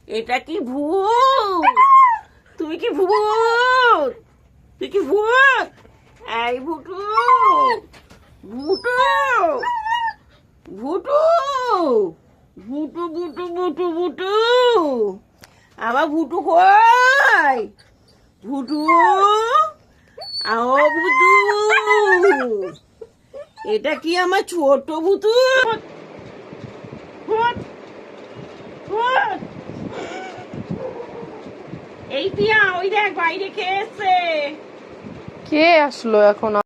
এটা কি ভূত? তুমি কি ভূত? তুই কি ভূত? এই ভুটু, ভুটু, ভুটু, ভুটু, ভুটু, ভুটু, ভুটু, আমার ভুটু কই? ভুটু, আও ভুটু, এটা কি আমার ছোট ভুতু? ভূত, ভূত। এই টিয়া, ওই দেখ বাইরে কে এসছে। কে আসলো এখন?